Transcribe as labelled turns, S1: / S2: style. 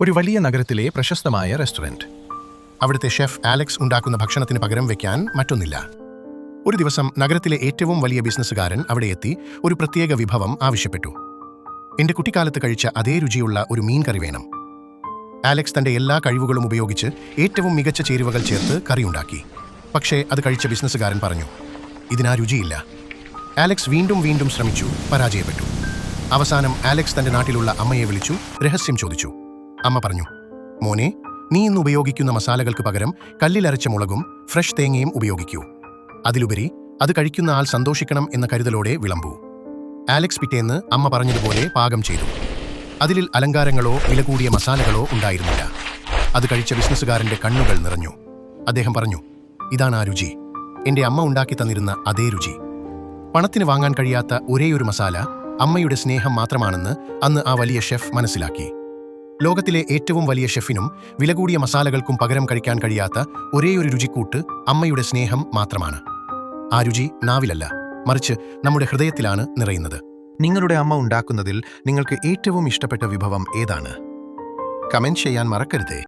S1: ഒരു വലിയ നഗരത്തിലെ പ്രശസ്തമായ റെസ്റ്റോറന്റ്.
S2: അവിടുത്തെ ഷെഫ് ആലക്സ് ഉണ്ടാക്കുന്ന ഭക്ഷണത്തിന് പകരം വയ്ക്കാൻ മറ്റൊന്നില്ല. ഒരു ദിവസം നഗരത്തിലെ ഏറ്റവും വലിയ ബിസിനസ്സുകാരൻ അവിടെ എത്തി ഒരു പ്രത്യേക വിഭവം ആവശ്യപ്പെട്ടു. എന്റെ കുട്ടിക്കാലത്ത് കഴിച്ച അതേ രുചിയുള്ള ഒരു മീൻ കറി വേണം. ആലക്സ് തന്റെ എല്ലാ കഴിവുകളും ഉപയോഗിച്ച് ഏറ്റവും മികച്ച ചേരുവകൾ ചേർത്ത് കറിയുണ്ടാക്കി. പക്ഷേ അത് കഴിച്ച ബിസിനസ്സുകാരൻ പറഞ്ഞു, ഇതിനാ രുചിയില്ല. ആലക്സ് വീണ്ടും വീണ്ടും ശ്രമിച്ചു, പരാജയപ്പെട്ടു. അവസാനം ആലക്സ് തന്റെ നാട്ടിലുള്ള അമ്മയെ വിളിച്ചു രഹസ്യം ചോദിച്ചു. അമ്മ പറഞ്ഞു, മോനെ, നീ ഇന്ന് ഉപയോഗിക്കുന്ന മസാലകൾക്ക് പകരം കല്ലിലരച്ച മുളകും ഫ്രഷ് തേങ്ങയും ഉപയോഗിക്കൂ. അതിലുപരി അത് കഴിക്കുന്ന ആൾ സന്തോഷിക്കണം എന്ന കരുതലോടെ വിളമ്പൂ. ആലക്സ് പിറ്റേന്ന് അമ്മ പറഞ്ഞതുപോലെ പാകം ചെയ്തു. അതിൽ അലങ്കാരങ്ങളോ വില കൂടിയ മസാലകളോ ഉണ്ടായിരുന്നില്ല. അത് കഴിച്ച ബിസിനസ്സുകാരന്റെ കണ്ണുകൾ നിറഞ്ഞു. അദ്ദേഹം പറഞ്ഞു, ഇതാണ് ആ രുചി, എന്റെ അമ്മ ഉണ്ടാക്കി തന്നിരുന്ന അതേ രുചി. പണത്തിന് വാങ്ങാൻ കഴിയാത്ത ഒരേയൊരു മസാല അമ്മയുടെ സ്നേഹം മാത്രമാണെന്ന് അന്ന് ആ വലിയ ഷെഫ് മനസ്സിലാക്കി. ലോകത്തിലെ ഏറ്റവും വലിയ ഷെഫിനും വില കൂടിയ മസാലകൾക്കും പകരം കഴിക്കാൻ കഴിയാത്ത ഒരേയൊരു രുചിക്കൂട്ട് അമ്മയുടെ സ്നേഹം മാത്രമാണ്. ആ രുചി നാവിലല്ല, മറിച്ച് നമ്മുടെ ഹൃദയത്തിലാണ് നിറയുന്നത്.
S3: നിങ്ങളുടെ അമ്മ ഉണ്ടാക്കുന്നതിൽ നിങ്ങൾക്ക് ഏറ്റവും ഇഷ്ടപ്പെട്ട വിഭവം ഏതാണ്? കമന്റ് ചെയ്യാൻ മറക്കരുതേ.